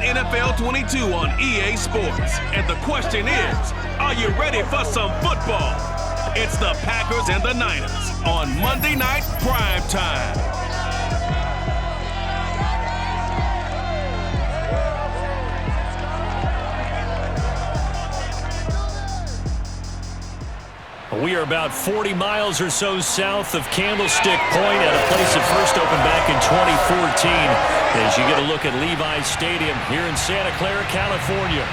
NFL 22 on EA Sports. And the question is, are you ready for some football? It's the Packers and the Niners on Monday Night Prime Time. We are about 40 miles or so south of Candlestick Point at a place that first opened back in 2014 as you get a look at Levi's Stadium here in Santa Clara, California.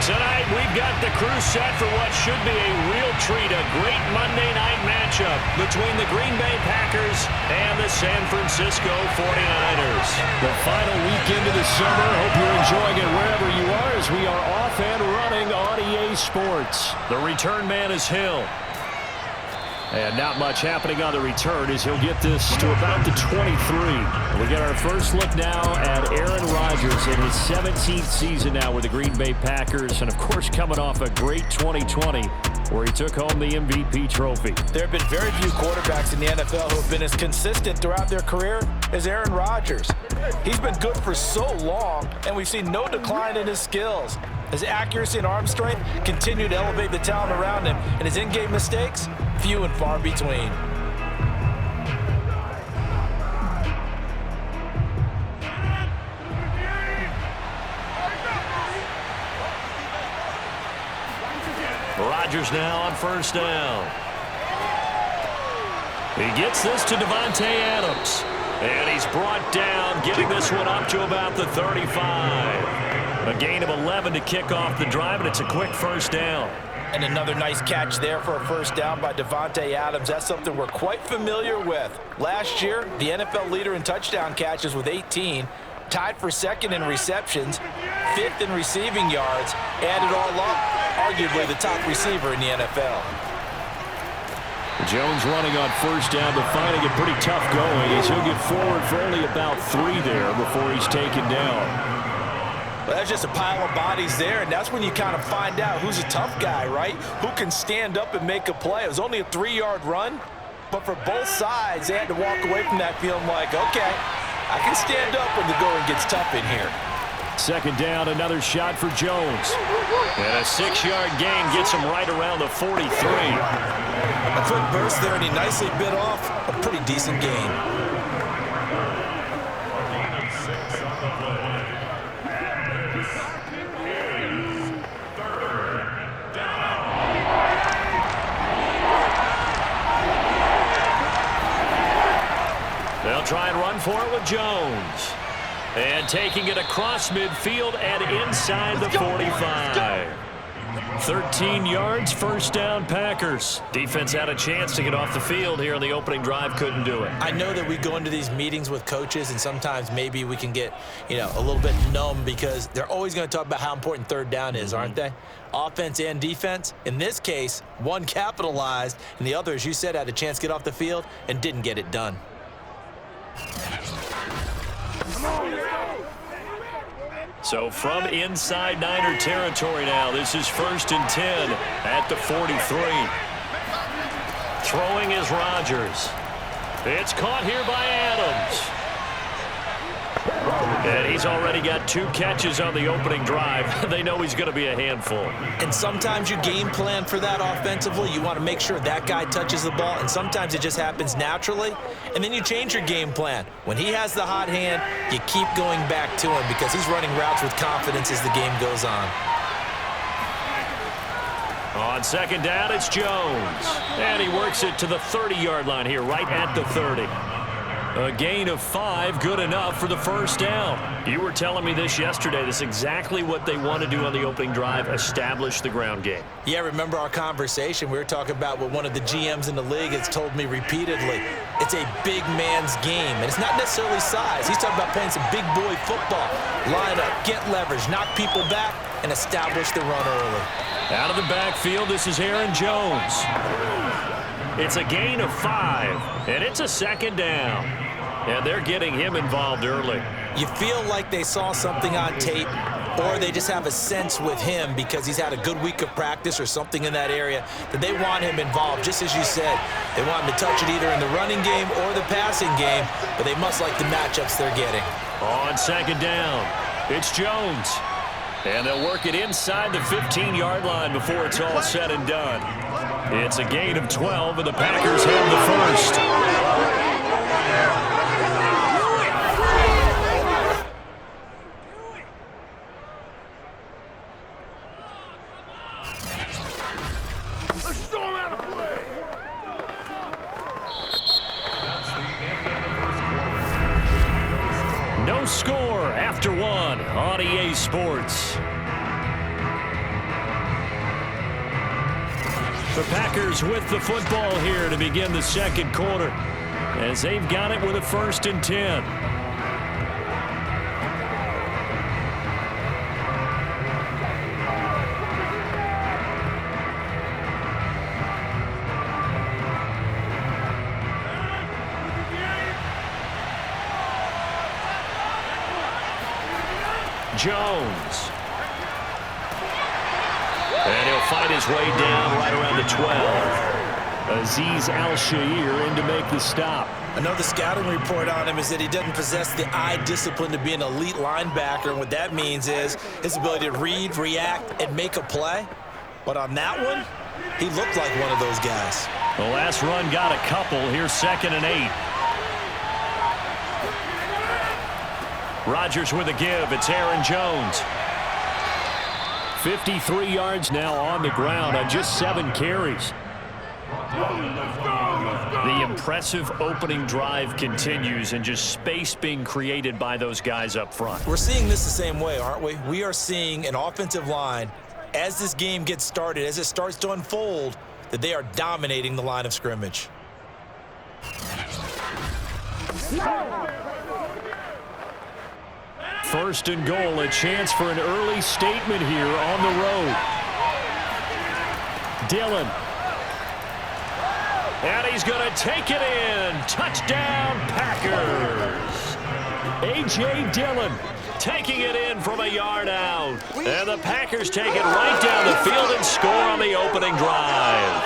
Tonight, we've got the crew set for what should be a real treat, a great Monday night matchup between the Green Bay Packers and the San Francisco 49’ers. The final weekend of the summer. Hope you're enjoying it wherever you are as we are off and running on EA Sports. The return man is Hill. And not much happening on the return as he'll get this to about the 23. We get our first look now at Aaron Rodgers in his 17th season now with the Green Bay Packers. And, of course, coming off a great 2020 where he took home the MVP trophy. There have been very few quarterbacks in the NFL who have been as consistent throughout their career as Aaron Rodgers. He's been good for so long, and we've seen no decline in his skills. His accuracy and arm strength continue to elevate the talent around him, and his in-game mistakes, few and far between. Rodgers now on first down. He gets this to Davante Adams. And he's brought down, getting this one up to about the 35. A gain of 11 to kick off the drive, and it's a quick first down. And another nice catch there for a first down by Davante Adams. That's something we're quite familiar with. Last year, the NFL leader in touchdown catches with 18, tied for second in receptions, fifth in receiving yards, added all up, arguably the top receiver in the NFL. Jones running on first down, but finding it pretty tough going as he'll get forward for only about 3 there before he's taken down. Well, that's just a pile of bodies there, and that's when you kind of find out who's a tough guy, right? Who can stand up and make a play. It was only a 3-yard run, but for both sides, they had to walk away from that feeling like, okay, I can stand up when the going gets tough in here. Second down, another shot for Jones. And a 6-yard gain gets him right around the 43. A quick burst there, and he nicely bit off a pretty decent gain. They'll try and run for it with Jones. And taking it across midfield and inside the 45. 13 yards, first down, Packers. Defense had a chance to get off the field here in the opening drive, couldn't do it. I know that we go into these meetings with coaches, and sometimes maybe we can get, a little bit numb because they're always going to talk about how important third down is, aren't they? Offense and defense. In this case, one capitalized, and the other, as you said, had a chance to get off the field and didn't get it done. So from inside Niner territory now, this is 1st and 10 at the 43. Throwing is Rodgers. It's caught here by Adams. And he's already got 2 catches on the opening drive. They know he's going to be a handful. And sometimes you game plan for that offensively. You want to make sure that guy touches the ball, and sometimes it just happens naturally. And then you change your game plan. When he has the hot hand, you keep going back to him because he's running routes with confidence as the game goes on. On second down, it's Jones. And he works it to the 30-yard line here, right at the 30. A gain of 5, good enough for the first down. You were telling me this yesterday. This is exactly what they want to do on the opening drive, establish the ground game. Yeah, remember our conversation? We were talking about what one of the GMs in the league has told me repeatedly. It's a big man's game, and it's not necessarily size. He's talking about playing some big boy football. Line up, get leverage, knock people back, and establish the run early. Out of the backfield, this is Aaron Jones. It's a gain of 5, and it's a second down. And they're getting him involved early. You feel like they saw something on tape, or they just have a sense with him because he's had a good week of practice or something in that area that they want him involved. Just as you said, they want him to touch it either in the running game or the passing game, but they must like the matchups they're getting. On second down, It's Jones. And they'll work it inside the 15-yard line before it's all said and done. It's a gain of 12, and the Packers have the first. No score after one on EA Sports. The Packers with the football here to begin the second quarter as they've got it with a 1st and 10. Jones. And he'll find his way down right around the 12. Azeez Al-Shaair in to make the stop. I know the scouting report on him is that he doesn't possess the eye discipline to be an elite linebacker, and what that means is his ability to read, react, and make a play. But on that one, he looked like one of those guys. The last run got a couple. Here's 2nd and 8. Rodgers with a give. It's Aaron Jones. 53 yards now on the ground on just 7 carries. The impressive opening drive continues, and just space being created by those guys up front. We're seeing this the same way, aren't we? We are seeing an offensive line, as this game gets started, as it starts to unfold, that they are dominating the line of scrimmage. 1st and goal, a chance for an early statement here on the road. Dillon. And he's going to take it in. Touchdown, Packers. A.J. Dillon taking it in from a yard out. And the Packers take it right down the field and score on the opening drive.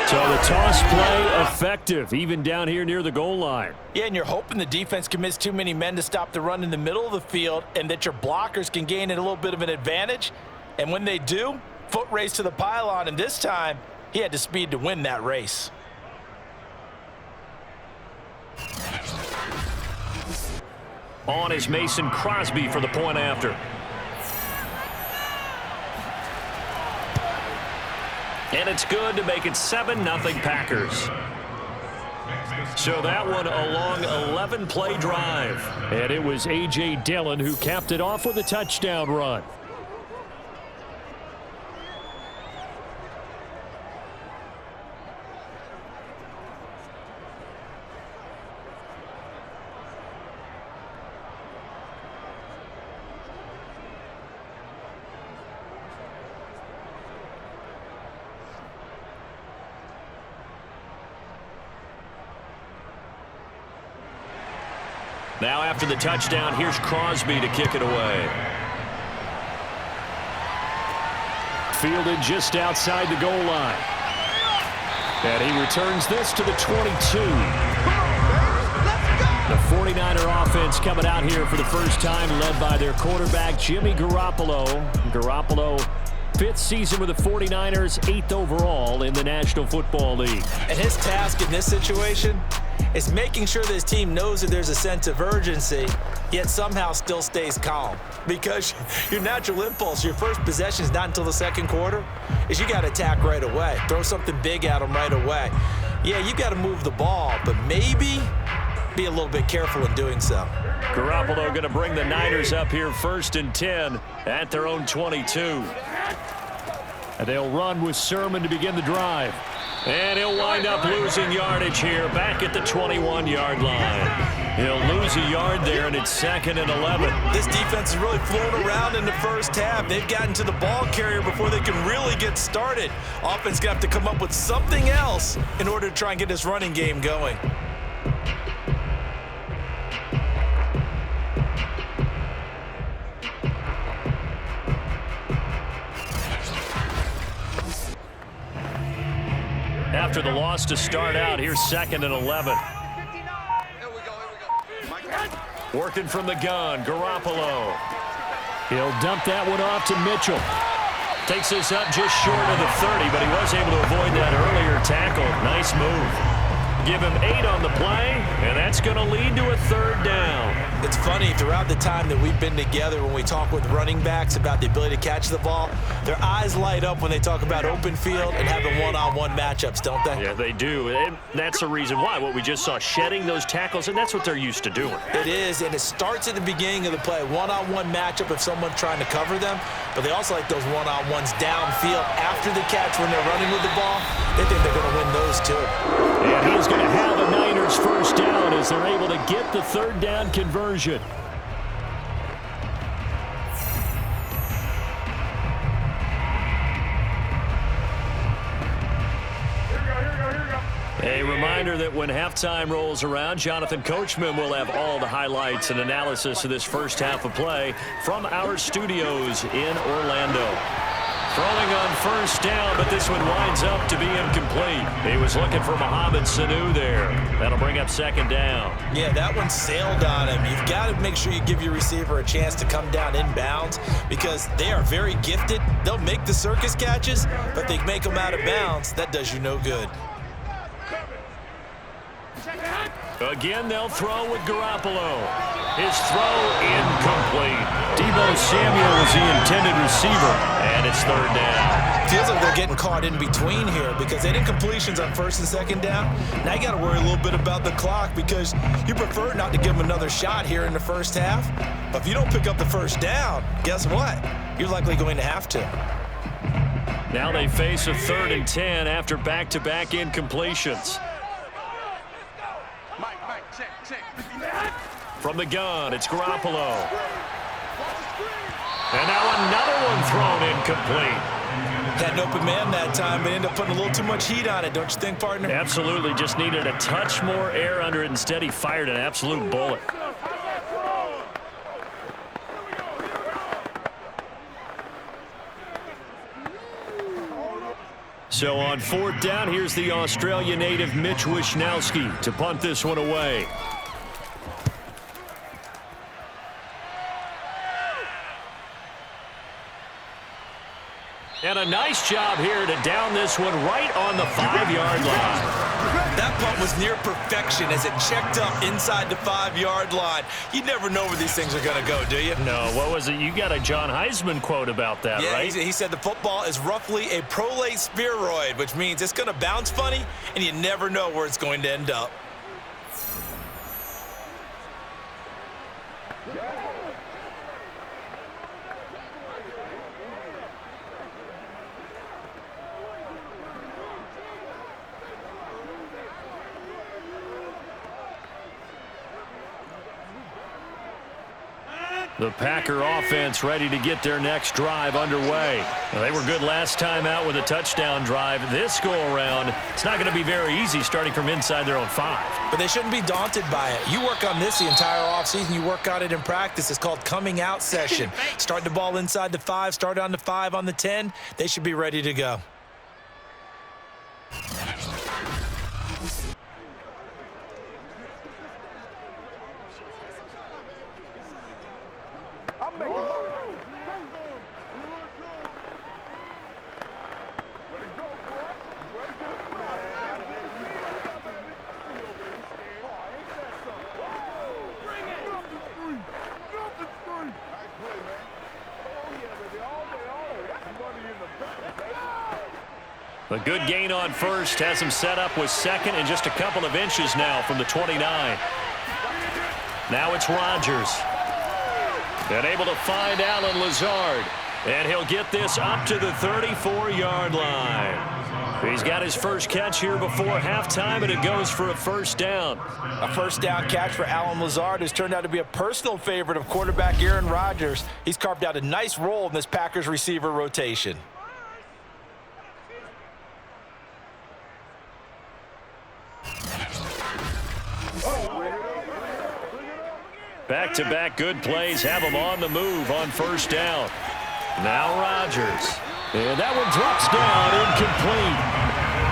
So the toss play effective, even down here near the goal line. Yeah, and you're hoping the defense commits too many men to stop the run in the middle of the field and that your blockers can gain a little bit of an advantage. And when they do, foot race to the pylon, and this time he had the speed to win that race. On is Mason Crosby for the point after. And it's good to make it 7-0 Packers. So that one a long 11-play drive. And it was A.J. Dillon who capped it off with a touchdown run. Now after the touchdown, here's Crosby to kick it away. Fielded just outside the goal line. And he returns this to the 22. The 49er offense coming out here for the first time, led by their quarterback, Jimmy Garoppolo. Garoppolo, 5th season with the 49ers, 8th overall in the National Football League. And his task in this situation is making sure that his team knows that there's a sense of urgency, yet somehow still stays calm. Because your natural impulse, your first possession is not until the second quarter, is you got to attack right away. Throw something big at them right away. Yeah, you got to move the ball, but maybe be a little bit careful in doing so. Garoppolo going to bring the Niners up here 1st and 10 at their own 22. And they'll run with Sermon to begin the drive. And he'll wind up losing yardage here back at the 21-yard line. He'll lose a yard there, and it's 2nd and 11. This defense is really flown around in the first half. They've gotten to the ball carrier before they can really get started. Offense going to have to come up with something else in order to try and get this running game going. After the loss to start out, here's 2nd and 11. Working from the gun, Garoppolo. He'll dump that one off to Mitchell. Takes this up just short of the 30, but he was able to avoid that earlier tackle. Nice move. Give him 8 on the play, and that's going to lead to a 3rd down. It's funny, throughout the time that we've been together, when we talk with running backs about the ability to catch the ball, their eyes light up when they talk about open field and having one-on-one matchups, don't they? Yeah, they do, and that's the reason why. What we just saw, shedding those tackles, and that's what they're used to doing. It is, and it starts at the beginning of the play, one-on-one matchup if someone's trying to cover them, but they also like those one-on-ones downfield after the catch when they're running with the ball. They think they're going to win those too. And he's going to have a Niners 1st down as they're able to get the 3rd down conversion. A reminder that when halftime rolls around, Jonathan Coachman will have all the highlights and analysis of this first half of play from our studios in Orlando. Throwing on 1st down, but this one winds up to be incomplete. He was looking for Mohamed Sanu there. That'll bring up 2nd down. Yeah, that one sailed on him. You've got to make sure you give your receiver a chance to come down inbounds because they are very gifted. They'll make the circus catches, but they make them out of bounds. That does you no good. Again, they'll throw with Garoppolo. His throw incomplete. Deebo Samuel was the intended receiver, and it's 3rd down. Feels like they're getting caught in between here because they did completions on 1st and 2nd down. Now you got to worry a little bit about the clock because you prefer not to give them another shot here in the 1st half. But if you don't pick up the 1st down, guess what? You're likely going to have to. Now they face a 3rd and 10 after back-to-back incompletions. From the gun, it's Garoppolo. And now another one thrown incomplete. Had an open man that time, but ended up putting a little too much heat on it, don't you think, partner? Absolutely. Just needed a touch more air under it. Instead, he fired an absolute bullet. So on 4th down, here's the Australia native Mitch Wishnowsky to punt this one away. And a nice job here to down this one right on the 5-yard line. That punt was near perfection as it checked up inside the 5-yard line. You never know where these things are going to go, do you? No, what was it? You got a John Heisman quote about that, yeah, right? He said the football is roughly a prolate spheroid, which means it's going to bounce funny, and you never know where it's going to end up. The Packer offense ready to get their next drive underway. Well, they were good last time out with a touchdown drive. This go-around, it's not going to be very easy starting from inside their own 5. But they shouldn't be daunted by it. You work on this the entire offseason. You work on it in practice. It's called coming out session. Start the ball inside the 5, start on the 5, on the 10. They should be ready to go. A good gain on 1st has him set up with 2nd and just a couple of inches now from the 29. Now it's Rodgers. And able to find Allen Lazard. And he'll get this up to the 34-yard line. He's got his first catch here before halftime, and it goes for a 1st down. A 1st down catch for Allen Lazard, who's turned out to be a personal favorite of quarterback Aaron Rodgers. He's carved out a nice role in this Packers receiver rotation. Back-to-back good plays have him on the move on 1st down. Now Rodgers. And that one drops down, incomplete.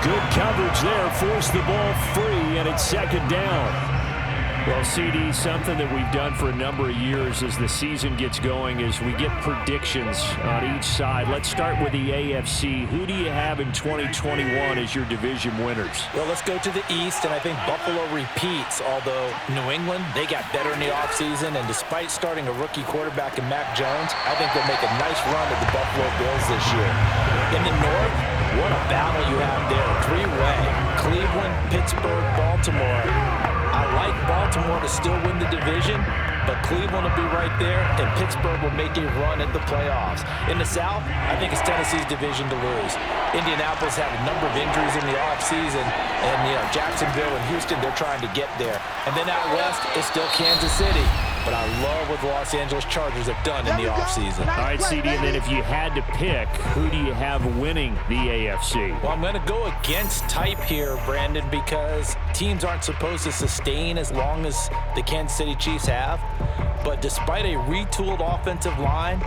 Good coverage there, forced the ball free, and it's 2nd down. Well, CD, something that we've done for a number of years as the season gets going is we get predictions on each side. Let's start with the AFC. Who do you have in 2021 as your division winners? Well, let's go to the East, and I think Buffalo repeats, although New England, they got better in the offseason, and despite starting a rookie quarterback in Mac Jones, I think they'll make a nice run at the Buffalo Bills this year. In the North, what a battle you have there. Three-way. Cleveland, Pittsburgh, Baltimore. I like Baltimore to still win the division, but Cleveland will be right there, and Pittsburgh will make a run at the playoffs. In the South, I think it's Tennessee's division to lose. Indianapolis had a number of injuries in the offseason, and Jacksonville and Houston, they're trying to get there. And then out West, it's still Kansas City. But I love what the Los Angeles Chargers have done in the offseason. All right, CD, and then if you had to pick, who do you have winning the AFC? Well, I'm going to go against type here, Brandon, because teams aren't supposed to sustain as long as the Kansas City Chiefs have. But despite a retooled offensive line,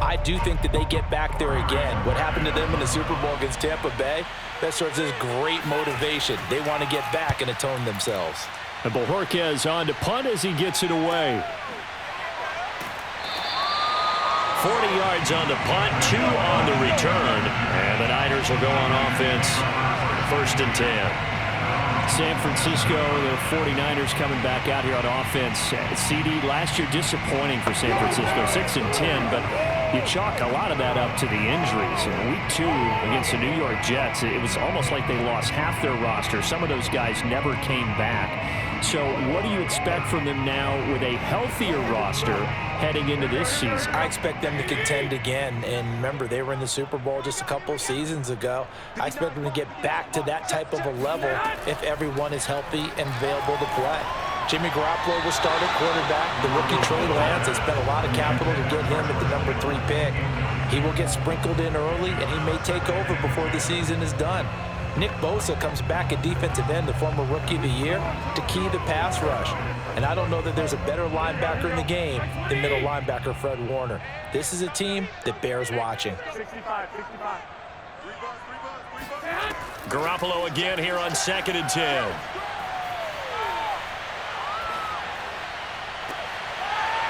I do think that they get back there again. What happened to them in the Super Bowl against Tampa Bay, that serves as great motivation. They want to get back and atone themselves. And Bojorquez on to punt as he gets it away. 40 yards on the punt, 2 on the return. And the Niners will go on offense, 1st and 10. San Francisco, the 49ers coming back out here on offense. CD, last year disappointing for San Francisco, 6 and 10, but you chalk a lot of that up to the injuries. In week 2 against the New York Jets, it was almost like they lost half their roster. Some of those guys never came back. So what do you expect from them now with a healthier roster heading into this season? I expect them to contend again. And remember, they were in the Super Bowl just a couple of seasons ago. I expect them to get back to that type of a level if everyone is healthy and available to play. Jimmy Garoppolo will start at quarterback. The rookie Trey Lance has spent a lot of capital to get him at the number 3 pick. He will get sprinkled in early, and he may take over before the season is done. Nick Bosa comes back at defensive end, the former Rookie of the Year, to key the pass rush. And I don't know that there's a better linebacker in the game than middle linebacker Fred Warner. This is a team that bears watching. 65. Garoppolo again here on 2nd and 10.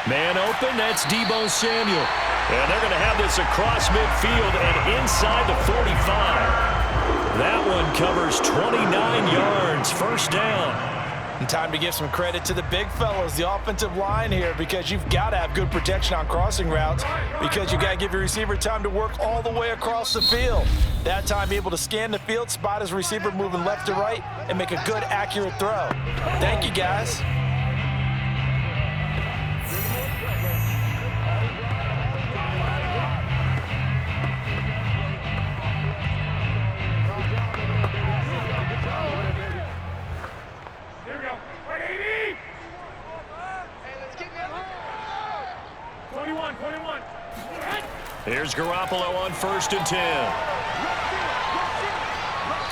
Man open, that's Deebo Samuel. And they're going to have this across midfield and inside the 45. That one covers 29 yards, 1st down. And time to give some credit to the big fellows, the offensive line here, because you've got to have good protection on crossing routes, because you've got to give your receiver time to work all the way across the field. That time able to scan the field, spot his receiver moving left to right, and make a good, accurate throw. Thank you, guys. Here's Garoppolo on 1st and 10.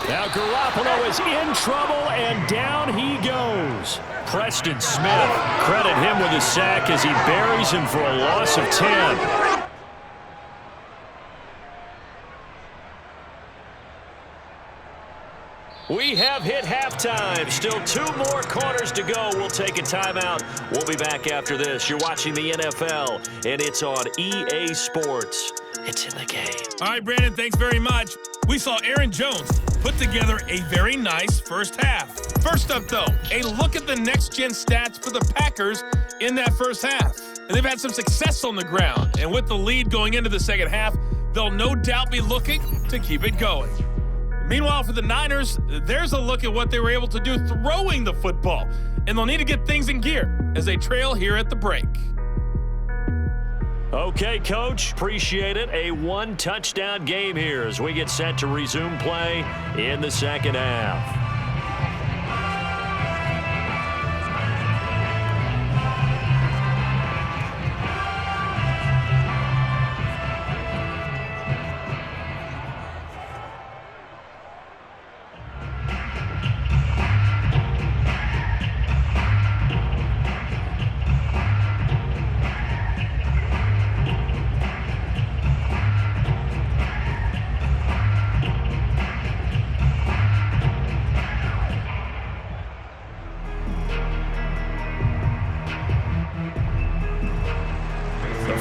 Now Garoppolo is in trouble, and down he goes. Preston Smith, credit him with a sack as he buries him for a loss of 10. We have hit halftime. Still 2 more quarters to go. We'll take a timeout. We'll be back after this. You're watching the NFL, and it's on EA Sports. It's in the game. All right, Brandon, thanks very much. We saw Aaron Jones put together a very nice first half. First up, though, a look at the next-gen stats for the Packers in that first half. And they've had some success on the ground. And with the lead going into the second half, they'll no doubt be looking to keep it going. Meanwhile, for the Niners, there's a look at what they were able to do throwing the football. And they'll need to get things in gear as they trail here at the break. Okay, Coach, appreciate it. A 1-touchdown game here as we get set to resume play in the second half.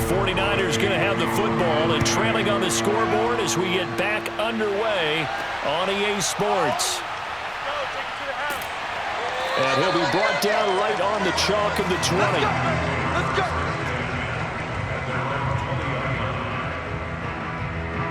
49ers going to have the football and trailing on the scoreboard as we get back underway on EA Sports. And he'll be brought down right on the chalk of the 20. Let's go.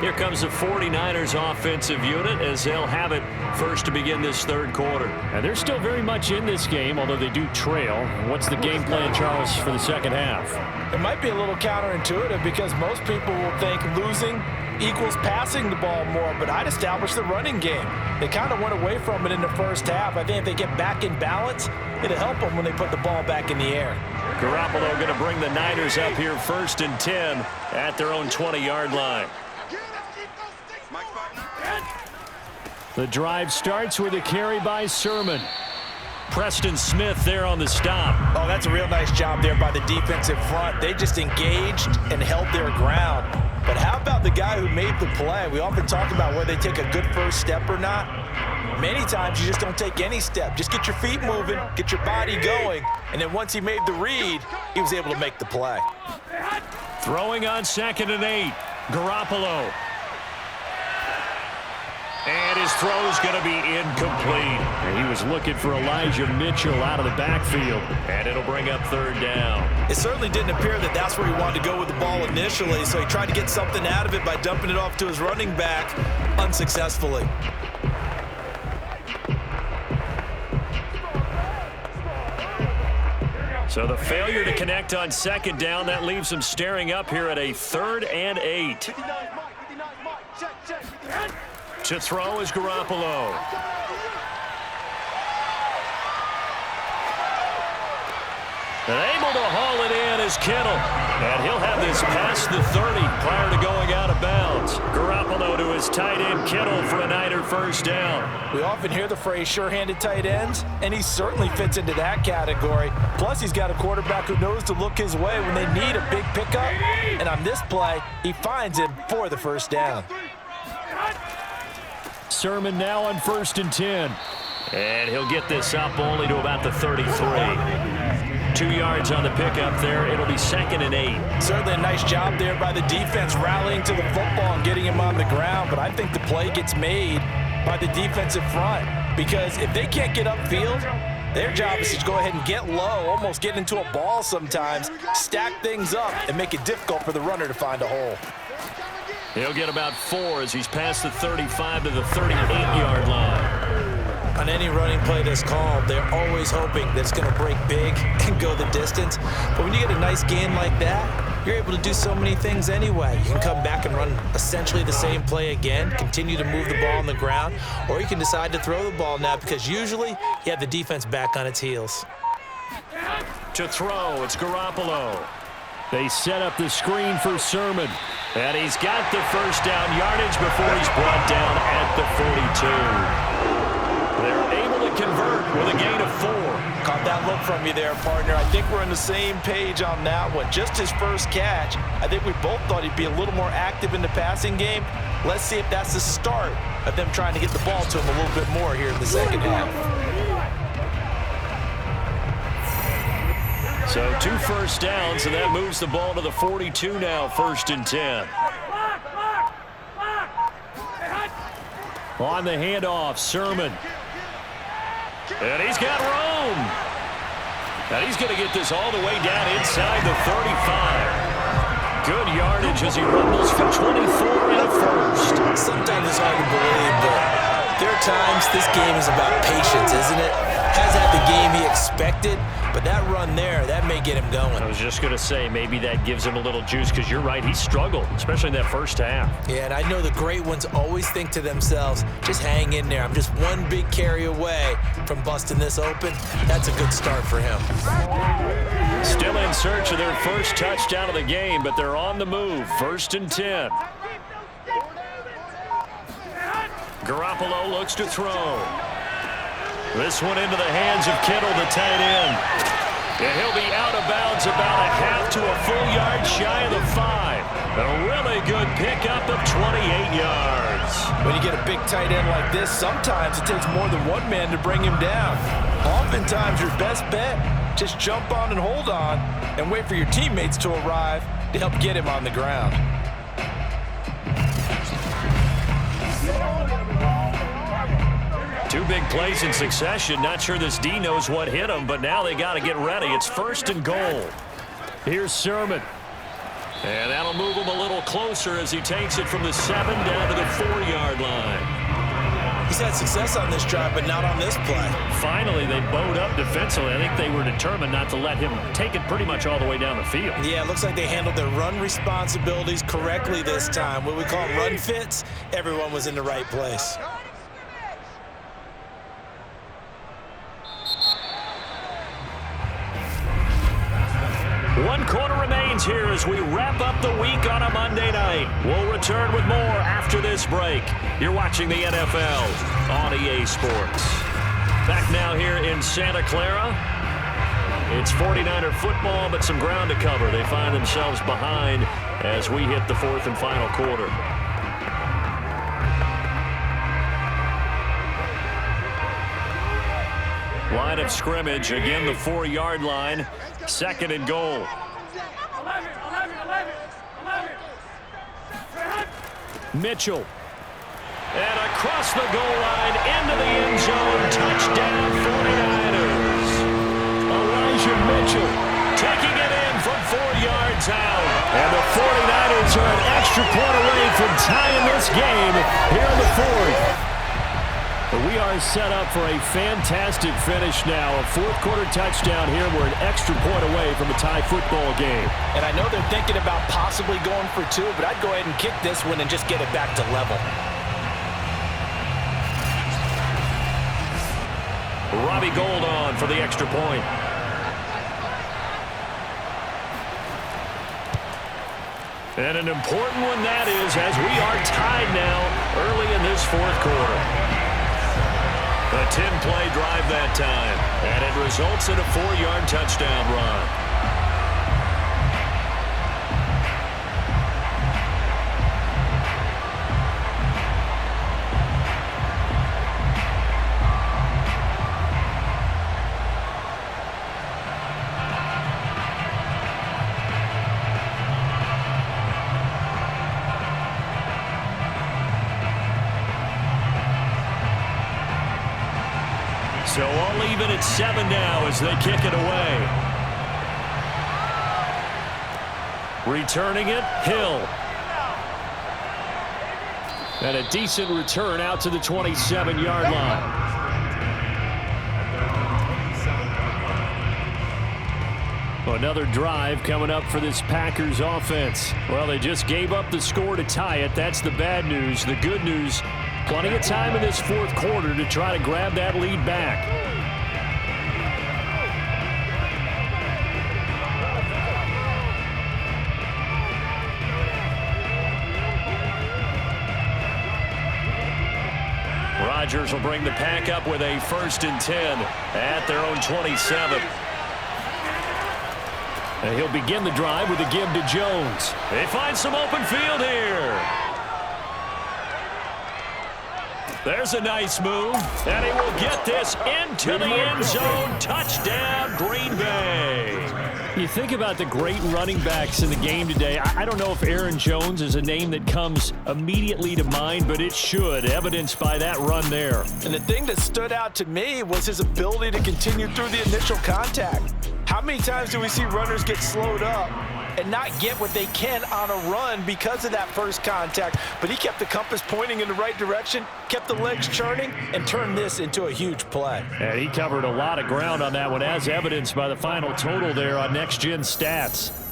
Here comes the 49ers offensive unit as they'll have it first to begin this third quarter. And they're still very much in this game, although they do trail. What's the game plan, Charles, for the second half? It might be a little counterintuitive because most people will think losing equals passing the ball more, but I'd establish the running game. They kind of went away from it in the first half. I think if they get back in balance, it'll help them when they put the ball back in the air. Garoppolo going to bring the Niners up here first and 10 at their own 20-yard line. The drive starts with a carry by Sermon. Preston Smith there on the stop. Oh, that's a real nice job there by the defensive front. They just engaged and held their ground. But how about the guy who made the play? We often talk about whether they take a good first step or not. Many times you just don't take any step. Just get your feet moving, get your body going, and then once he made the read, he was able to make the play. Throwing on 2nd and 8. Garoppolo. And his throw is going to be incomplete. And he was looking for Elijah Mitchell out of the backfield. And it'll bring up 3rd down. It certainly didn't appear that that's where he wanted to go with the ball initially, so he tried to get something out of it by dumping it off to his running back unsuccessfully. So the failure to connect on 2nd down, that leaves him staring up here at a 3rd and 8. To throw is Garoppolo. And able to haul it in is Kittle. And he'll have this past the 30 prior to going out of bounds. Garoppolo to his tight end Kittle for a Niner first down. We often hear the phrase sure-handed tight ends, and he certainly fits into that category. Plus, he's got a quarterback who knows to look his way when they need a big pickup. And on this play, he finds him for the first down. Sermon now on 1st and 10. And he'll get this up only to about the 33. 2 yards on the pickup there. It'll be 2nd and 8. Certainly a nice job there by the defense rallying to the football and getting him on the ground. But I think the play gets made by the defensive front because if they can't get upfield, their job is to go ahead and get low, almost get into a ball sometimes, stack things up, and make it difficult for the runner to find a hole. He'll get about 4 as he's past the 35 to the 38-yard line. On any running play that's called, they're always hoping that it's going to break big and go the distance. But when you get a nice gain like that, you're able to do so many things anyway. You can come back and run essentially the same play again, continue to move the ball on the ground, or you can decide to throw the ball now because usually you have the defense back on its heels. To throw, it's Garoppolo. They set up the screen for Sermon. And he's got the first down yardage before he's brought down at the 42. They're able to convert with a gain of 4. Caught that look from you there, partner. I think we're on the same page on that one. Just his first catch. I think we both thought he'd be a little more active in the passing game. Let's see if that's the start of them trying to get the ball to him a little bit more here in the second half. So 2 first downs, and that moves the ball to the 42 now, 1st and 10. On the handoff, Sermon. And he's got room. And he's going to get this all the way down inside the 35. Good yardage as he rumbles for 24 and a first. Sometimes it's hard to believe, but there are times this game is about patience, isn't it? Hasn't had the game he expected, but that run there, that may get him going. I was just going to say, maybe that gives him a little juice, because you're right, he struggled, especially in that first half. Yeah, and I know the great ones always think to themselves, just hang in there. I'm just one big carry away from busting this open. That's a good start for him. Still in search of their first touchdown of the game, but they're on the move. 1st and 10. Garoppolo looks to throw. This one into the hands of Kittle, the tight end. And he'll be out of bounds about a half to a full yard shy of the 5. A really good pickup of 28 yards. When you get a big tight end like this, sometimes it takes more than one man to bring him down. Oftentimes your best bet, just jump on and hold on and wait for your teammates to arrive to help get him on the ground. Two big plays in succession. Not sure this D knows what hit him, but now they got to get ready. It's 1st and goal. Here's Sermon. And that'll move him a little closer as he takes it from the 7 down to the 4-yard line. He's had success on this drive, but not on this play. Finally, they bowed up defensively. I think they were determined not to let him take it pretty much all the way down the field. Yeah, it looks like they handled their run responsibilities correctly this time. What we call run fits, everyone was in the right place. One quarter remains here as we wrap up the week on a Monday night. We'll return with more after this break. You're watching the NFL on EA Sports. Back now here in Santa Clara. It's 49er football, but some ground to cover. They find themselves behind as we hit the 4th and final quarter. Line of scrimmage, again the 4-yard line. 2nd and goal. Mitchell. And across the goal line into the end zone. Touchdown 49ers. Elijah Mitchell taking it in from 4 yards out. And the 49ers are an extra point away from tying this game here in the 4th. We are set up for a fantastic finish now. A 4th quarter touchdown here. We're an extra point away from a tie football game. And I know they're thinking about possibly going for 2, but I'd go ahead and kick this one and just get it back to level. Robbie Gould on for the extra point. And an important one that is, as we are tied now early in this 4th quarter. A 10-play drive that time, and it results in a 4-yard touchdown run. So all even at 7 now as they kick it away. Returning it, Hill. And a decent return out to the 27-yard line. Another drive coming up for this Packers offense. Well, they just gave up the score to tie it. That's the bad news. The good news, plenty of time in this 4th quarter to try to grab that lead back. Rodgers will bring the Pack up with a 1st and 10 at their own 27. And he'll begin the drive with a give to Jones. They find some open field here. There's a nice move, and he will get this into the end zone. Touchdown, Green Bay. You think about the great running backs in the game today. I don't know if Aaron Jones is a name that comes immediately to mind, but it should, evidenced by that run there. And the thing that stood out to me was his ability to continue through the initial contact. How many times do we see runners get slowed up and not get what they can on a run because of that first contact? But he kept the compass pointing in the right direction, kept the legs churning, and turned this into a huge play. And he covered a lot of ground on that one, as evidenced by the final total there on Next Gen Stats.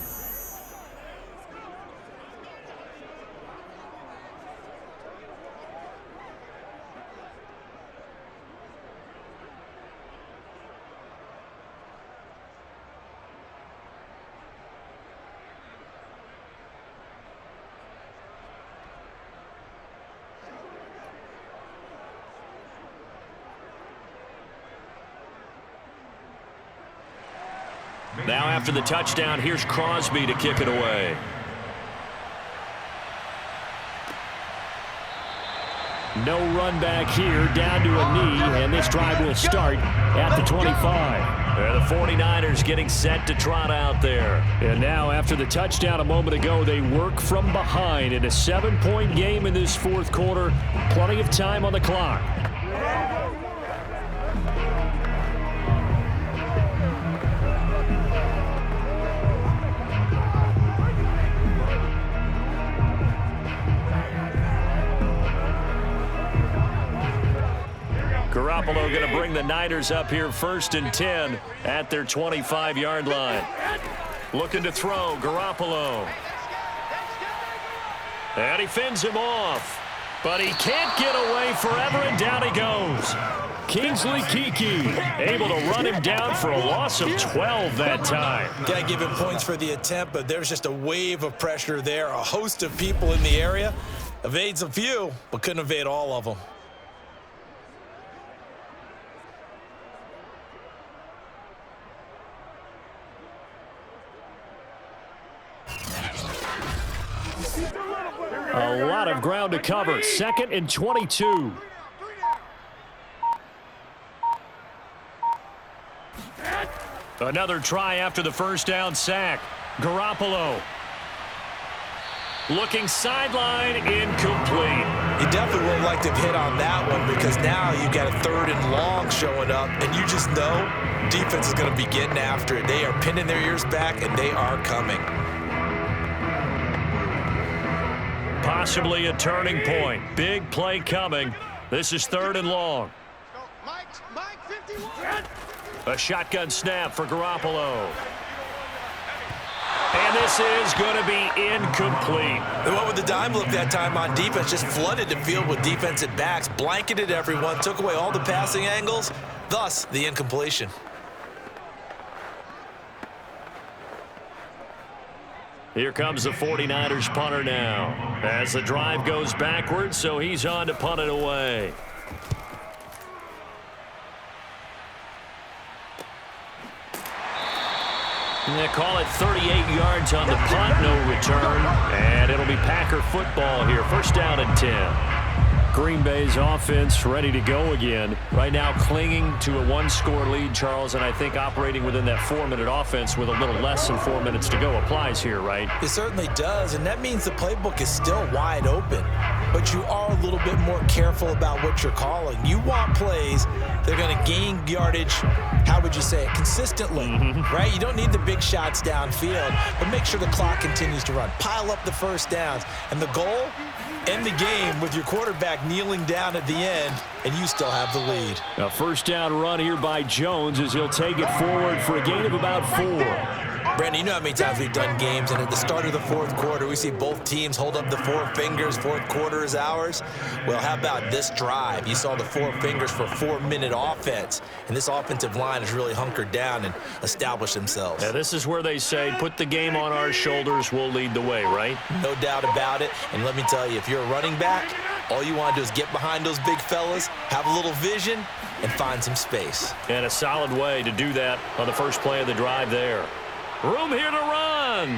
Now after the touchdown, here's Crosby to kick it away. No run back here, down to a knee, and this drive will start at the 25. And the 49ers getting set to trot out there. And now, after the touchdown a moment ago, they work from behind in a 7-point game in this fourth quarter. Plenty of time on the clock. Garoppolo going to bring the Niners up here 1st and 10 at their 25-yard line. Looking to throw, Garoppolo. And he fends him off. But he can't get away forever, and down he goes. Kingsley Keke able to run him down for a loss of 12 that time. Got to give him points for the attempt, but there's just a wave of pressure there. A host of people in the area. Evades a few, but couldn't evade all of them. A lot of ground to cover. 2nd and 22. Another try after the first down sack. Garoppolo. Looking sideline, incomplete. You definitely would have liked to have hit on that one because now you've got a 3rd and long showing up, and you just know defense is going to be getting after it. They are pinning their ears back, and they are coming. Possibly a turning point. Big play coming. This is 3rd and long. A shotgun snap for Garoppolo. And this is going to be incomplete. They went with the dime look that time on defense, just flooded the field with defensive backs, blanketed everyone, took away all the passing angles, thus the incompletion. Here comes the 49ers punter now. As the drive goes backwards, so he's on to punt it away. And they call it 38 yards on the punt, no return. And it'll be Packer football here. 1st down and 10. Green Bay's offense ready to go again. Right now clinging to a 1-score lead, Charles, and I think operating within that 4-minute offense with a little less than 4 minutes to go applies here, right? It certainly does, and that means the playbook is still wide open. But you are a little bit more careful about what you're calling. You want plays that are going to gain yardage, how would you say it, consistently, right? You don't need the big shots downfield, but make sure the clock continues to run. Pile up the first downs, and the goal, end the game with your quarterback kneeling down at the end, and you still have the lead. A 1st down run here by Jones as he'll take it forward for a gain of about 4. Brandon, you know how many times we've done games, and at the start of the 4th quarter, we see both teams hold up the 4 fingers, 4th quarter is ours. Well, how about this drive? You saw the 4 fingers for 4-minute offense, and this offensive line has really hunkered down and established themselves. Now, this is where they say, put the game on our shoulders, we'll lead the way, right? No doubt about it, and let me tell you, if you're a running back, all you want to do is get behind those big fellas, have a little vision, and find some space. And a solid way to do that on the first play of the drive there. Room here to run.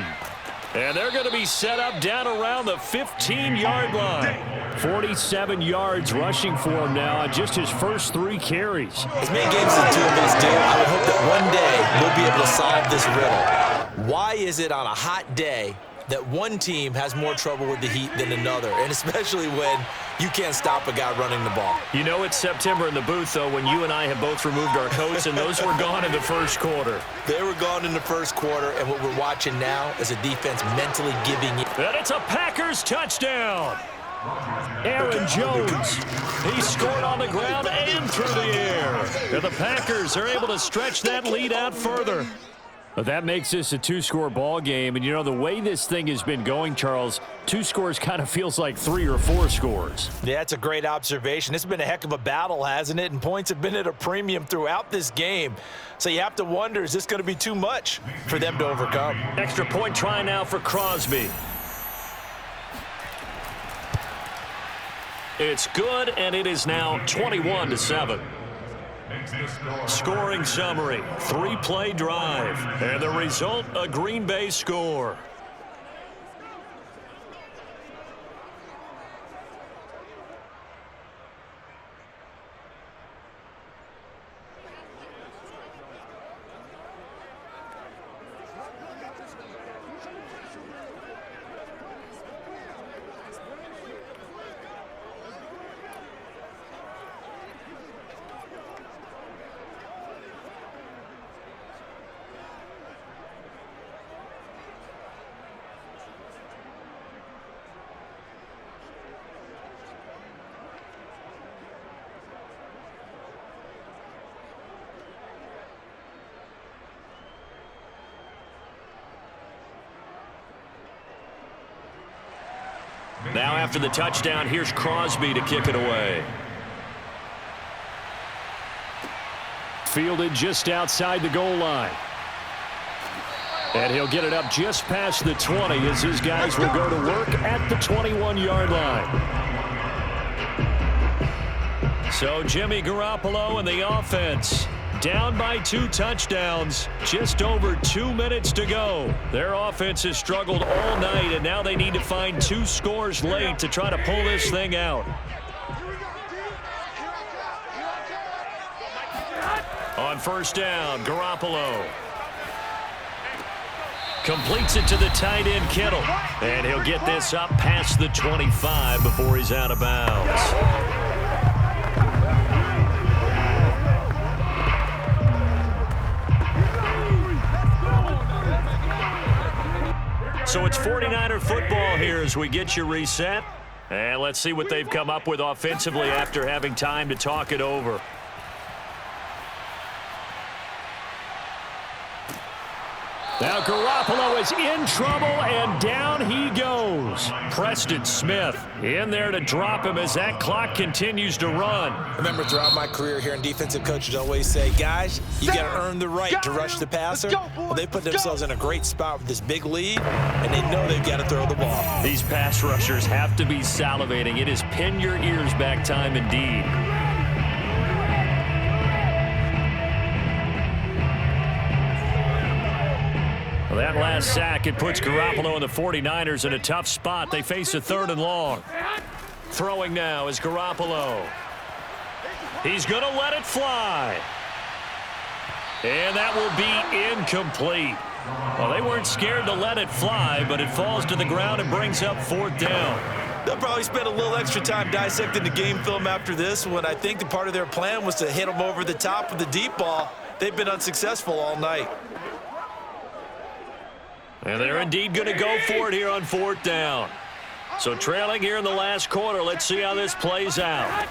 And they're going to be set up down around the 15-yard line. 47 yards rushing for him now on just his first 3 carries. As many games as the two of us do, I would hope that one day we'll be able to solve this riddle. Why is it on a hot day that one team has more trouble with the heat than another, and especially when you can't stop a guy running the ball? You know it's September in the booth, though, when you and I have both removed our coats, and those were gone in the first quarter. They were gone in the first quarter, and what we're watching now is a defense mentally giving it. And it's a Packers touchdown. Aaron Jones. He scored on the ground and through the air. And the Packers are able to stretch that lead out further. But that makes this a 2-score ball game. And, you know, the way this thing has been going, Charles, 2 scores kind of feels like 3 or 4 scores. Yeah, that's a great observation. It's been a heck of a battle, hasn't it? And points have been at a premium throughout this game. So you have to wonder, is this going to be too much for them to overcome? Extra point try now for Crosby. It's good, and it is now 21-7. Scoring summary, 3-play drive, and the result, a Green Bay score. Now after the touchdown, here's Crosby to kick it away. Fielded just outside the goal line. And he'll get it up just past the 20 as his guys will go to work at the 21-yard line. So Jimmy Garoppolo and the offense down by 2 touchdowns. Just over 2 minutes to go. Their offense has struggled all night, and now they need to find 2 scores late to try to pull this thing out. On first down, Garoppolo completes it to the tight end, Kittle. And he'll get this up past the 25 before he's out of bounds. So it's 49er football here as we get you reset. And let's see what they've come up with offensively after having time to talk it over. Now Garoppolo is in trouble, and down he goes. Preston Smith in there to drop him as that clock continues to run. I remember throughout my career here in defensive coaches always say, guys, you got to earn the right to rush the passer. Well, they put themselves in a great spot with this big lead, and they know they've got to throw the ball. These pass rushers have to be salivating. It is pin your ears back time indeed. That last sack, it puts Garoppolo and the 49ers in a tough spot. They face a 3rd and long. Throwing now is Garoppolo. He's going to let it fly. And that will be incomplete. Well, they weren't scared to let it fly, but it falls to the ground and brings up 4th down. They'll probably spend a little extra time dissecting the game film after this when I think the part of their plan was to hit them over the top with the deep ball. They've been unsuccessful all night. And they're indeed going to go for it here on 4th down. So trailing here in the last quarter, let's see how this plays out.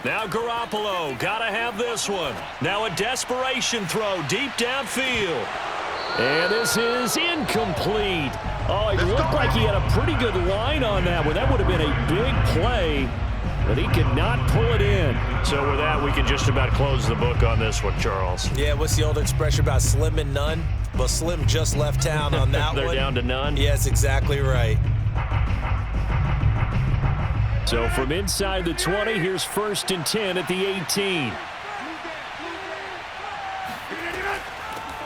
Now Garoppolo, got to have this one. Now a desperation throw deep downfield. And this is incomplete. Oh, it looked like he had a pretty good line on that one. That would have been a big play, but he could not pull it in. So with that, we can just about close the book on this one, Charles. Yeah, what's the old expression about slim and none? Well, Slim just left town on that They're one. down to none? Yes, exactly right. So from inside the 20, here's 1st and 10 at the 18.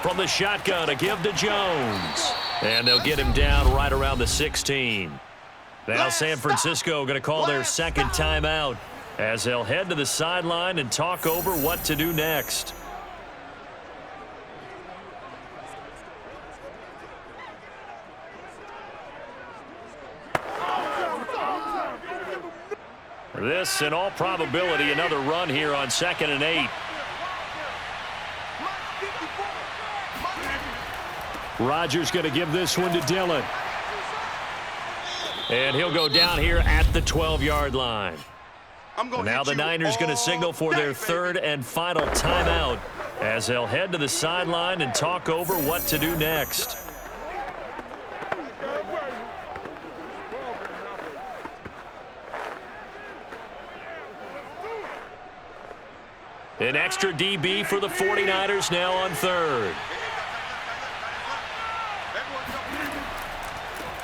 From the shotgun, a give to Jones. And they'll get him down right around the 16. Now San Francisco going to call their 2nd timeout as they'll head to the sideline and talk over what to do next. This, in all probability, another run here on 2nd and 8. Rodgers going to give this one to Dillon. And he'll go down here at the 12-yard line. Now the Niners going to signal for their 3rd and final timeout as they'll head to the sideline and talk over what to do next. An extra DB for the 49ers now on 3rd.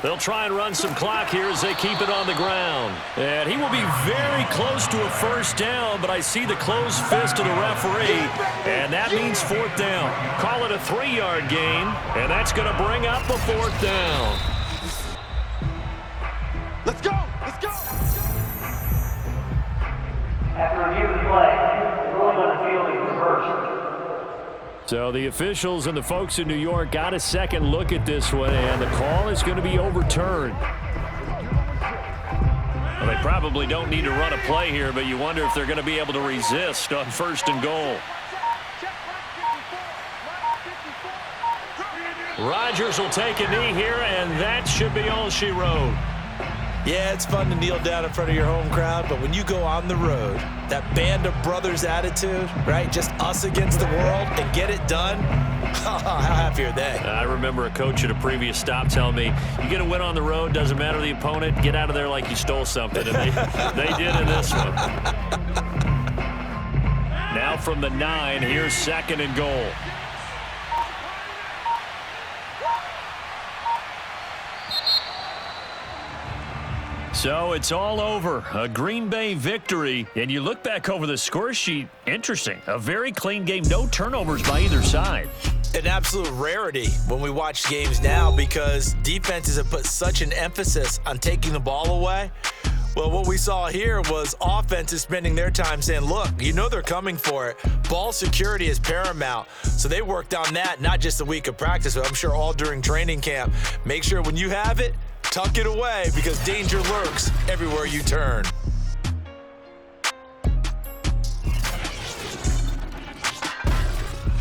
They'll try and run some clock here as they keep it on the ground. And he will be very close to a 1st down, but I see the closed fist of the referee, and that means 4th down. Call it a 3-yard gain, and that's going to bring up a 4th down. Let's go! Let's go! After review of the play, ruling on the field is reversed. So the officials and the folks in New York got a second look at this one, and the call is going to be overturned. Well, they probably don't need to run a play here, but you wonder if they're going to be able to resist on 1st and goal. Rodgers will take a knee here, and that should be all she wrote. Yeah, it's fun to kneel down in front of your home crowd, but when you go on the road, that band of brothers attitude, right? Just us against the world and get it done. How happy have here then. I remember a coach at a previous stop telling me, you get a win on the road, doesn't matter the opponent, get out of there like you stole something. And they did in this one. Now from the 9, here's 2nd and goal. So it's all over. A Green Bay victory. And you look back over the score sheet, interesting. A very clean game, no turnovers by either side. An absolute rarity when we watch games now because defenses have put such an emphasis on taking the ball away. Well, what we saw here was offenses spending their time saying, look, you know they're coming for it. Ball security is paramount. So they worked on that, not just a week of practice, but I'm sure all during training camp. Make sure when you have it, tuck it away because danger lurks everywhere you turn.